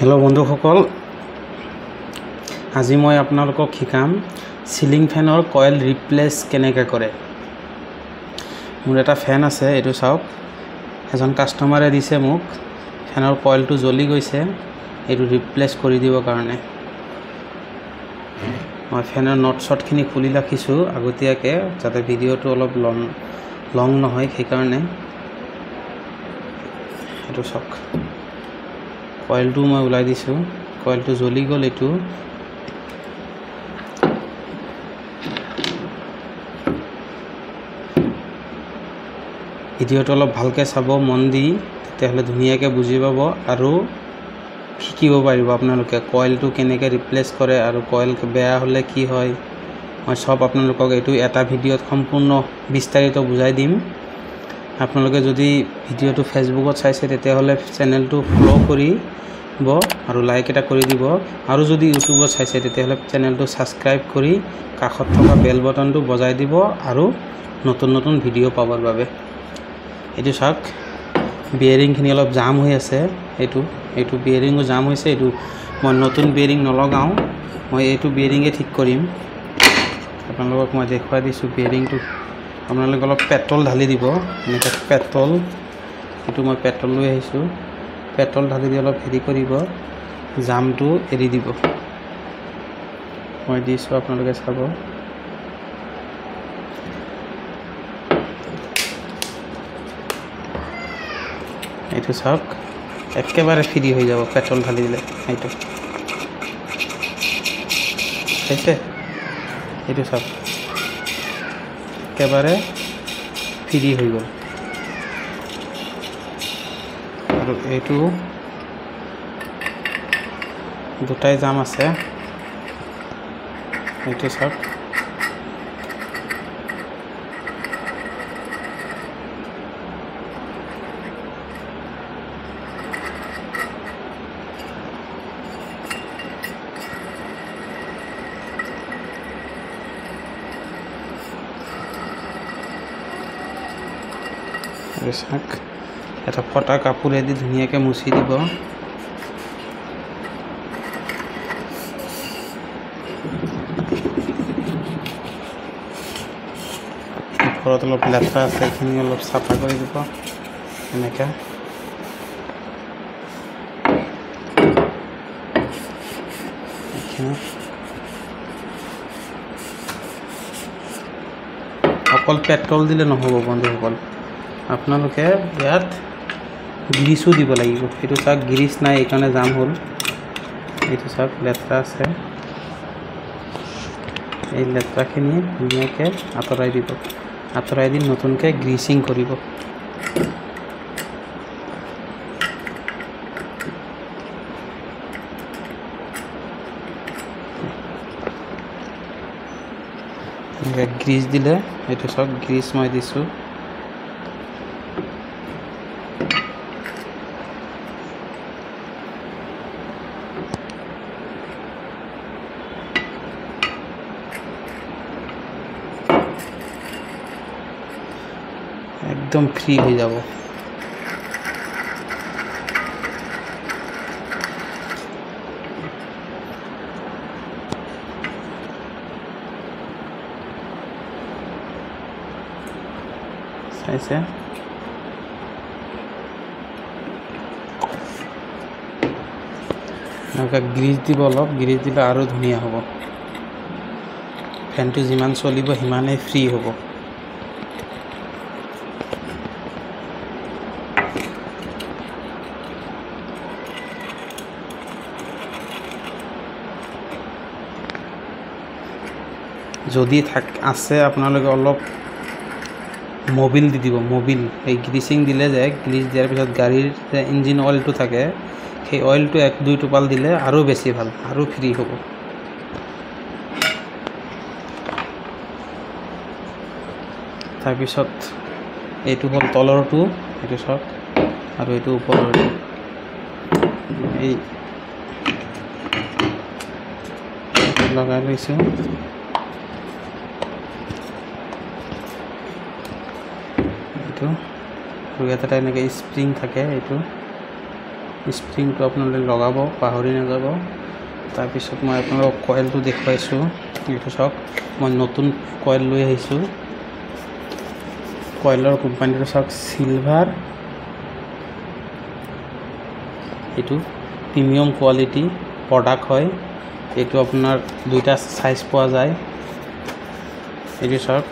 Hello बंधुसकल आज मैं आपनालोকক शिकाम ceiling फैनर coil replace केनेके करे। मोर एटा फैन आछे एटु चाওক एजन कास्टमारे दिसे मोक फैनर कॉइलटो जलि गइसे एटु रिप्लेस करि दिबर कारणे मैं फैनर नट शटखिनि खुली राखिछु आगतियाके जाते भिडिओटो अलप लंग নহয় সেই कारणे एटु चाওক कॉइलटो मैं उलाई दिसु कॉइलटो जलि गल एटु भिडिओटो अलप भालके चाब मन दी तेतियाहले धुनियाके बुझि पाब आरो शिकिब पारिब आपनालोके कॉइलटो केनेके रिप्लेस करे आरो कॉइल बेया हले कि हय मैं सब आपनालोকক एटु एटा भिडिओत सम्पूर्ण विस्तारित बुझाइ दिम। आपनालोके जदि भिडिओटो फेसबुकत चाइছে तेतियाहले चेनेलटो फलो करिब आरो लाइक एटा करि दिब आरो जदि यूट्यूबत चाइছে तेतियाहले चेनेलटो सबस्क्राइब करि काखत थका बेल बटनटो बजाइ दिब आरो नतुन नतुन भिडिओ पाबार बारे। एटु चाওক बियरिंगखिनि अलप जाम হৈ আছে एटु बियरिंगो जाम হৈছে एटु मैं नतुन बियरिंग नलगाও मैं एटु बियरिंगे ठीक करिम आपनालोকক मैं देखुवाइ दिसु बियरिंगटो आपनालोक अलप पेट्रोल ढाली दिब एनेका पेट्रोल एटु मैं पेट्रोल লৈ আহিছো पेट्रोल ढाली दि अलप हेरि करिब जामटो एरि दिब मैं दिसु आपनालोके चाब एटु चाওক एकेबारे फ्री हो যাব पेट्रोल ढाली दिले एटु ठीक है एटु चाওক एकेबारे फ्री हो गल आरो एटु दुटाई जाम আছে एटु चाওক এটা ফটা কাপোৰে দি ধুনিয়াকে মুছি দিব ওপৰত অলপ লেতেৰা আছে এইখিনি অলপ চাফা কৰি দিব এনেকা অকল পেট্ৰল দিলে নহব বন্ধুসকল आपनालोके यात ग्रीसो দিব লাগিব एटु चाक ग्रीस নাই एकाने जाम हल एटु चाक लेतरा আছে এই लेतराखिनि धुनियाके आतराइ দিব आतराइ दिन नतुनके ग्रीसिंग करिब ग्रीस दिले एटु चाक ग्रीस मैं दिसु एकदम फ्री हो যাব চাইছে নকা গ্ৰীজ দিব অলপ গ্ৰীজ দিলে আৰু ধুনিয়া হ'ব ফ্যানটো যিমান চলিব হিমানে ফ্ৰী হ'ব যদি আছে আপনালোকে অলপ মোবিল দি দিব মোবিল এই গ্রিসিং দিলে যে গ্রিস দিয়ার পিছত গাড়ির যে ইঞ্জিন অয়েলটো থাকে সেই অয়েলটো এক দুই টোপাল দিলে আরো বেশি ভাল আরো ফ্রি হ'ব তার পিছত এইটো হল তলৰটো এইটো সব আৰু এইটো ওপৰৰটো এই লগাই লৈছো আৰু এটা এনেকৈ স্প্ৰিং থাকে এইটো স্প্ৰিংটো আপোনালোকে লগাব, পাহৰি নাযাব। তাৰপিছত মই আপোনালোকক কইলটো দেখুৱাইছোঁ। এইটো চাওক, মই নতুন কইল লৈ আহিছোঁ। কইলৰ কোম্পানীটো চাওক, চিলভাৰ। এইটো প্ৰিমিয়াম কোৱালিটি প্ৰডাক্ট হয়। এইটো আপোনাৰ দুইটা সাইজ পোৱা যায়। এইটো চাওক,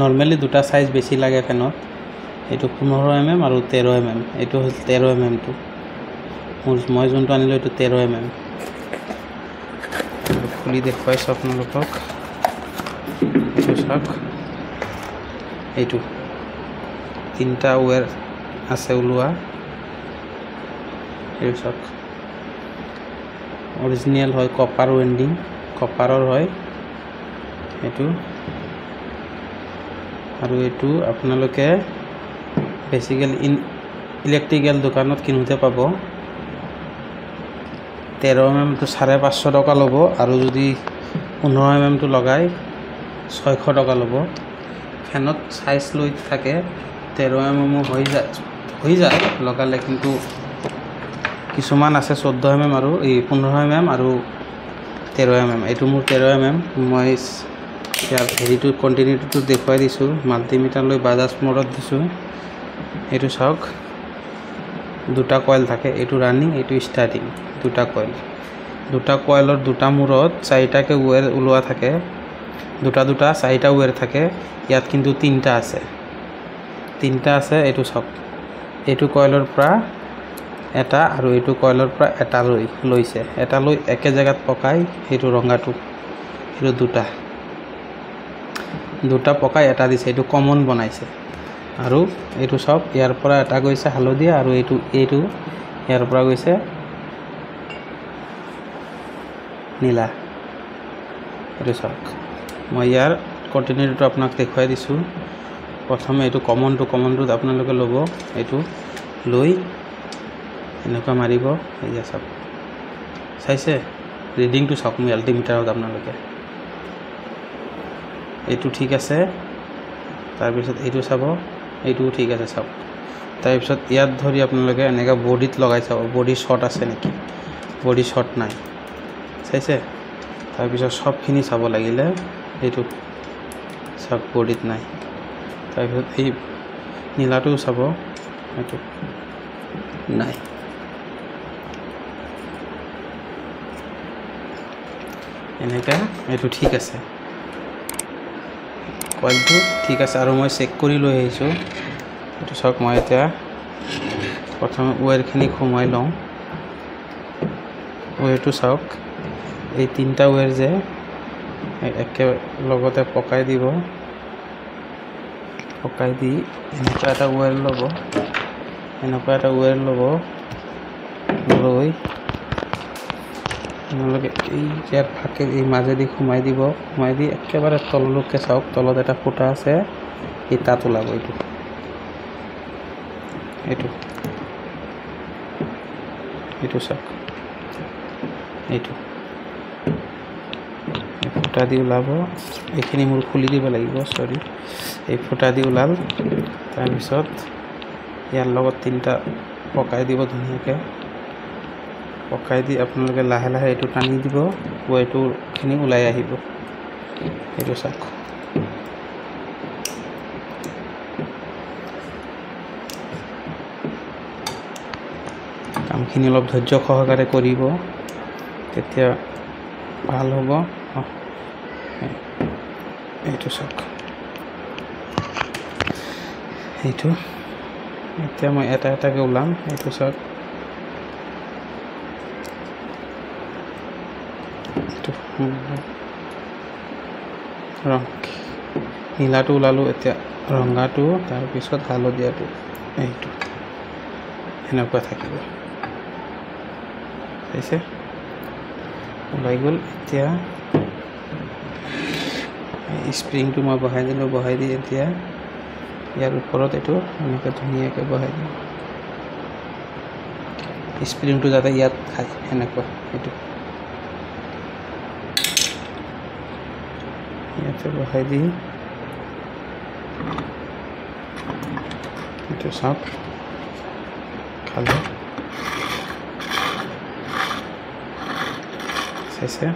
নৰ্মেলি দুটা সাইজ বেছি লাগে ফেনত। এইটো 15 mm আৰু 13 mm। এইটো হ'ল 13 mmটো। মই যোনটো আনিলোঁ এইটো 13 mm। খুলি দেখুৱাইছোঁ আপোনালোকক। এইটো চাওক, এইটো 3টা ৱেৰ আছে ওলোৱা। এইটো চাওক, অৰিজিনেল হয়, কপাৰ ৱেণ্ডিং, কপাৰৰ হয় এইটো। আৰু এইটো আপোনালোকে বেচিকেলি ইলেক্ট্ৰিকেল দোকানত কিনোতে পাব। 13 mmটো 550 টকা ল'ব, আৰু যদি 15 mmটো লগাই 600 টকা ল'ব। ফেনত সাইজ লৈ থাকে, 13 mm হৈ যায় লগালে, কিন্তু কিছুমান আছে 14 mm আৰু 15 mm আৰু 13 mm। এইটো মোৰ 13 mm। মই ইয়াৰ হেৰিটো কণ্টিনিউটিটো দেখুৱাই দিছোঁ। মাল্টিমিটাৰ লৈ বাজাজ মোডত দিছোঁ। এইটো চাওক, দুটা কইল থাকে, এইটো ৰানিং, এইটো ষ্টাৰ্টিং। দুটা কইল, দুটা কইলৰ দুটা মূৰত 4টাকে ৱেৰ ওলোৱা থাকে। দুটা 4টা ৱেৰ থাকে। ইয়াত কিন্তু 3টা আছে। এইটো চাওক, এইটো কইলৰ পৰা এটা আৰু এইটো কইলৰ পৰা এটা লৈছে। এটা লৈ একে জেগাত পকাই, সেইটো ৰঙাটো, এইটো দুটা পকাই এটা দিছে। এইটো কমন বনাইছে। আৰু এইটো চাওক, ইয়াৰ পৰা এটা গৈছে হালধীয়া, আৰু এইটো ইয়াৰ পৰা গৈছে নীলা। এইটো চাওক, মই ইয়াৰ কণ্টিনিউটিটো আপোনাক দেখুৱাই দিছোঁ। প্ৰথমে এইটো কমনটোত আপোনালোকে ল'ব। এইটো লৈ এনেকুৱা মাৰিব। এয়া চাওক, চাইছে ৰিডিংটো চাওক মাল্টিমিটাৰত আপোনালোকে। এইটো ঠিক আছে। তাৰপিছত এইটো চাব, এইটোও ঠিক আছে চাওক। তাৰপিছত ইয়াত ধৰি আপোনালোকে এনেকৈ বডিত লগাই চাব, বডি শ্বৰ্ট আছে নেকি। বডি শ্বৰ্ট নাই, চাইছে। তাৰপিছত সবখিনি চাব লাগিলে, এইটো চাওক বডিত নাই। তাৰপিছত এই নীলাটোও চাব, এইটো নাই। এনেকৈ এইটো ঠিক আছে, কইলটো ঠিক আছে। আৰু মই চেক কৰি লৈ আহিছোঁ। এইটো চাওক, মই এতিয়া প্ৰথমে ৱেৰখিনি সোমাই লওঁ। ৱেৰটো চাওক, এই 3টা ৱেৰ যে একেলগতে পকাই দিব। পকাই দি এনেকুৱা এটা ৱেৰ ল'ব, লৈ আপোনালোকে এই ইয়াত ফাকে এই মাজেদি সোমাই দি একেবাৰে তললৈকে চাওক। তলত এটা ফুটা আছে, এই তাত ওলাব। এইটো চাওক, এইটো ফুটা দি ওলাব। এইখিনি মোৰ খুলি দিব লাগিব, চৰি। এই ফুটা দি ওলাল। তাৰপিছত ইয়াৰ লগত 3টা পকাই দিব ধুনীয়াকৈ। পকাই দি আপোনালোকে লাহে লাহে এইটো টানি দিব, ৱেৰটোখিনি ওলাই আহিব। এইটো চাওক, কামখিনি অলপ ধৈৰ্য সহকাৰে কৰিব, তেতিয়া ভাল হ'ব। এইটো চাওক, এইটো এতিয়া মই এটাকৈ ওলাম। এইটো চাওক, নীলাটো ওলালোঁ। এতিয়া ৰঙাটো, তাৰপিছত হালধীয়াটো, এইটো এনেকুৱা থাকিব, চাইছে ওলাই গ'ল। এতিয়া স্প্ৰিংটো মই বহাই দিলোঁ। বহাই দি এতিয়া ইয়াৰ ওপৰত এইটো এনেকৈ ধুনীয়াকৈ বহাই দিম, স্প্ৰিংটো যাতে ইয়াত খায়, এনেকুৱা। এইটো ইয়াতে বহাই দি এইটো চাওক, এইফালে চাইছে।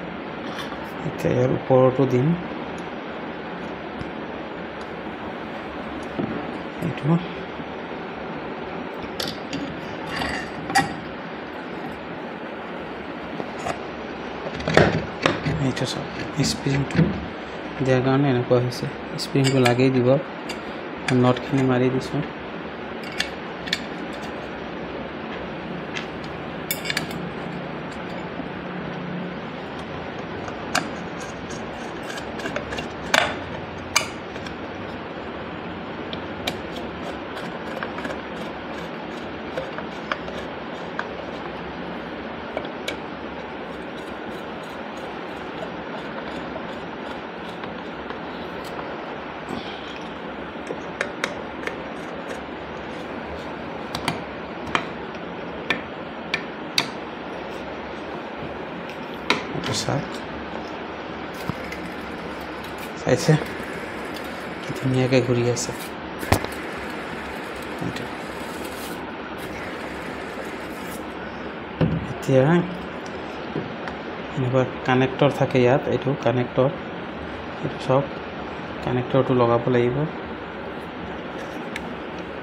এতিয়া ইয়াৰ ওপৰতো দিম, এইটো এইটো চাওক, স্প্ৰিংটো দিয়াৰ কাৰণে এনেকুৱা হৈছে। স্প্ৰিংটো লাগেই দিব, নটখিনি মাৰি দিছোঁ। চাইছে কি ধুনীয়াকৈ ঘূৰি আছে। এতিয়া এনেকুৱা কানেক্টৰ থাকে ইয়াত, এইটো কানেক্টৰ, এইটো চাওক কানেক্টৰটো লগাব লাগিব।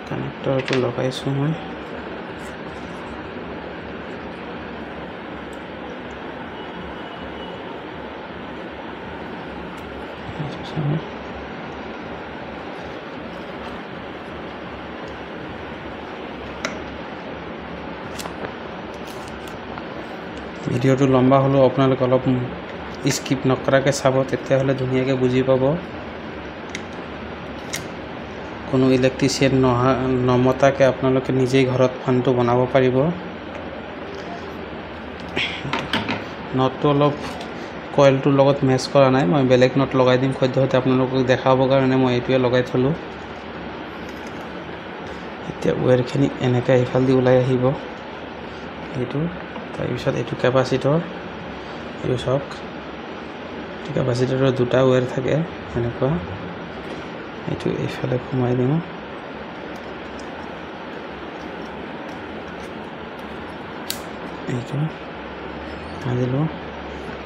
কানেক্টৰটো লগাইছোঁ মই। ভিডিঅ'টো লম্বা হ'লেও আপোনালোকে অলপ স্কিপ নকৰাকৈ চাব, তেতিয়াহ'লে ধুনীয়াকৈ বুজি পাব। কোনো ইলেক্ট্ৰিচিয়ান নমতাকৈ আপোনালোকে নিজেই ঘৰত ফানটো বনাব পাৰিব। নটটো অলপ কইলটোৰ লগত মেচ কৰা নাই, মই বেলেগ নট লগাই দিম সদ্যহতে আপোনালোকক দেখাবৰ কাৰণে মই এইটোৱে লগাই থলোঁ। এতিয়া ৱায়াৰখিনি এনেকৈ এইফালেদি ওলাই আহিব, এইটো তাৰপিছত এইটো কেপাচিটৰ, এইটো চাওক কেপাচিটৰৰ দুটা ৱায়াৰ থাকে এনেকুৱা, এইটো এইফালে সোমাই দিওঁ। এইটো দিলোঁ।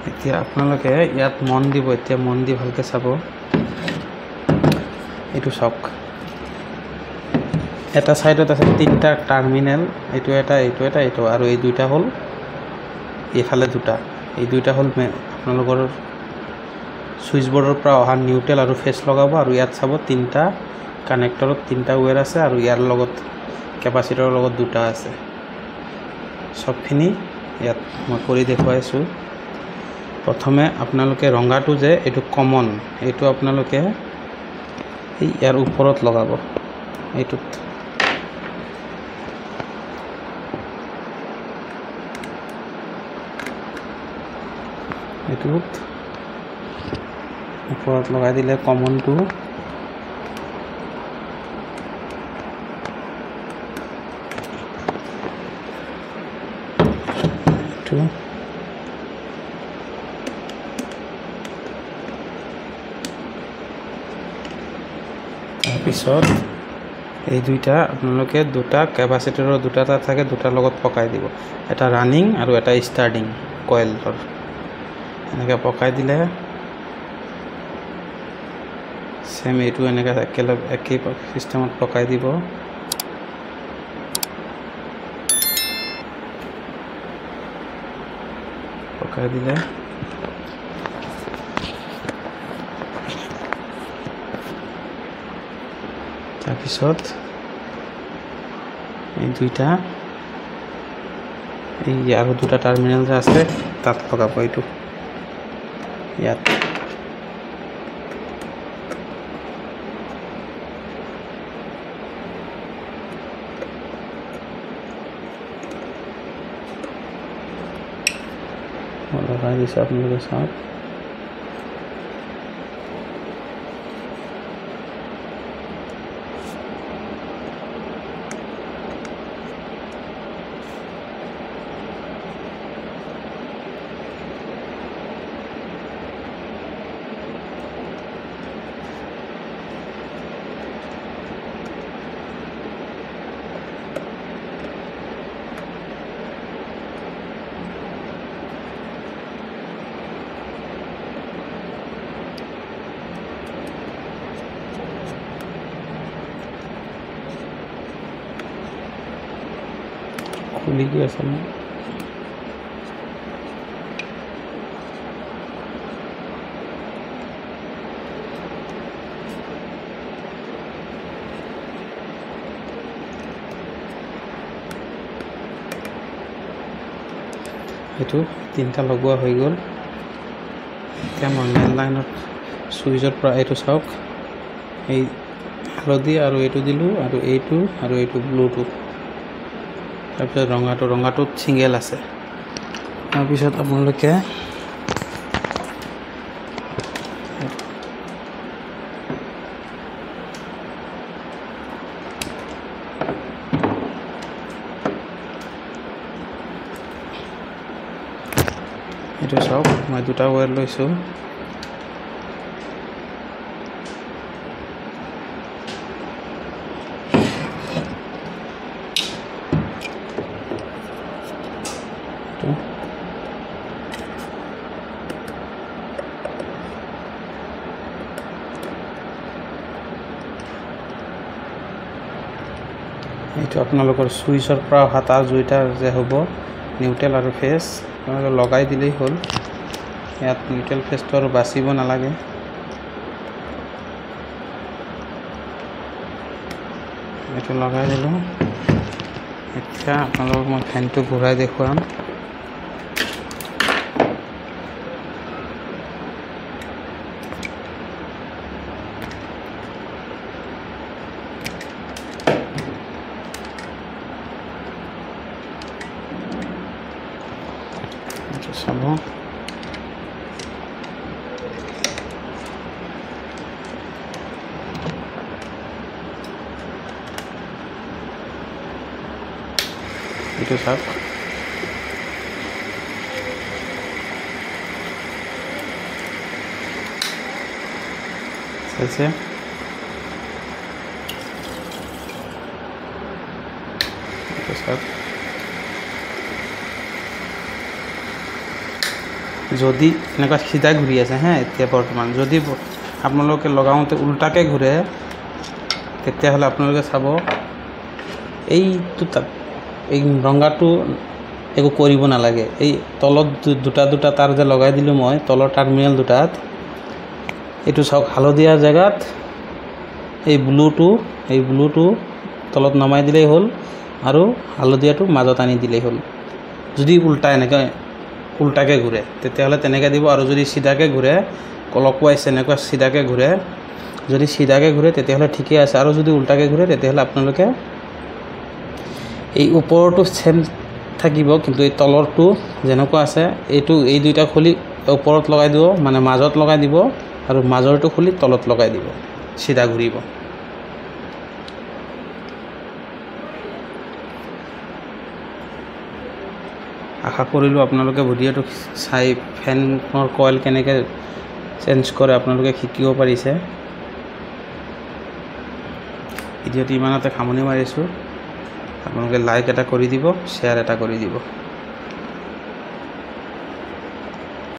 এতিয়া আপোনালোকে ইয়াত মন দিব, এতিয়া মন দি ভালকৈ চাব। এইটো চাওক, এটা ছাইডত আছে 3টা টাৰ্মিনেল, এইটো এটা, এইটো এটা, এইটো, আৰু এই দুইটা হ'ল এইফালে দুটা, এই দুইটা হ'ল আপোনালোকৰ ছুইচ বৰ্ডৰ পৰা অহা নিউট্ৰেল আৰু ফেচ লগাব। আৰু ইয়াত চাব 3টা কানেক্টৰত 3টা ৱায়াৰ আছে, আৰু ইয়াৰ লগত কেপাচিটৰৰ লগত দুটা আছে। চবখিনি ইয়াত মই কৰি দেখুৱাইছোঁ। প্ৰথমে আপোনালোকে ৰঙাটো যে এইটো কমন, এইটো আপোনালোকে এই ইয়াৰ ওপৰত লগাব, এইটোত ওপৰত লগাই দিলে কমনটো এইটো তাৰপিছত এই দুইটা আপোনালোকে দুটা কেপাচিটৰৰ দুটা থাকে, দুটাৰ লগত পকাই দিব, এটা ৰানিং আৰু এটা ষ্টাৰ্টিং কইলৰ। এনেকৈ পকাই দিলে চেম এইটো এনেকৈ একেই চিষ্টেমত পকাই দিব। পকাই দিলে তাৰপিছত এই দুইটা এই আৰু দুটা টাৰ্মিনেল যে আছে তাত লগাব, এইটো ইয়াত লগাই দিছোঁ, আপোনালোকে চাওক। খুলি গৈ আছে ন এইটো তিনিটা লগোৱা হৈ গ'ল এতিয়া মই মেইন লাইনত চুইচৰ পৰা এইটো চাওক এই হালধি আৰু এইটো দিলোঁ আৰু এইটো ব্লুটো তাৰপিছত ৰঙাটোত ছিংগেল আছে তাৰপিছত আপোনালোকে এইটো চাওক মই দুটা ৱায়াৰ লৈছোঁ এইটো আপোনালোকৰ চুইচৰ পৰা অহা তাৰ জুইটা যে হ'ব নিউট্ৰেল আৰু ফেজ আপোনালোকে লগাই দিলেই হ'ল ইয়াত নিউট্ৰেল ফেজটো আৰু বাচিব নালাগে এইটো লগাই দিলোঁ এতিয়া আপোনালোকক মই ফেনটো ঘূৰাই দেখুৱাম চাব এইটো চাওক চাইছে এইটো চাওক যদি এনেকুৱা সিধা ঘূৰি আছে হা এতিয়া বৰ্তমান যদি আপোনালোকে লগাওঁতে উল্টাকৈ ঘূৰে তেতিয়াহ'লে আপোনালোকে চাব এই ৰঙাটো একো কৰিব নালাগে এই তলত দুটা তাৰ যে লগাই দিলোঁ মই তলৰ টাৰ্মিনেল দুটাত এইটো চাওক হালধীয়া জেগাত এই ব্লুটো তলত নমাই দিলেই হ'ল আৰু হালধীয়াটো মাজত আনি দিলেই হ'ল যদি উল্টাকৈ ঘূৰে তেতিয়াহ'লে তেনেকৈ দিব আৰু যদি চিধাকৈ ঘূৰে ক্লকৱাইজ এনেকুৱা চিধাকৈ ঘূৰে যদি চিধাকৈ ঘূৰে তেতিয়াহ'লে ঠিকেই আছে আৰু যদি উল্টাকৈ ঘূৰে তেতিয়াহ'লে আপোনালোকে এই ওপৰটো চেম থাকিব কিন্তু এই তলৰটো যেনেকুৱা আছে এই দুইটা খুলি ওপৰত লগাই দিব মানে মাজত লগাই দিব আৰু মাজৰটো খুলি তলত লগাই দিব চিধা ঘূৰিব আশা কৰিলোঁ আপোনালোকে ভিডিঅ'টো চাই ফেনৰ কইল কেনেকৈ চেঞ্জ কৰে আপোনালোকে শিকিব পাৰিছে ভিডিঅ'টো ইমানতে সামৰণি মাৰিছোঁ আপোনালোকে লাইক এটা কৰি দিব শ্বেয়াৰ এটা কৰি দিব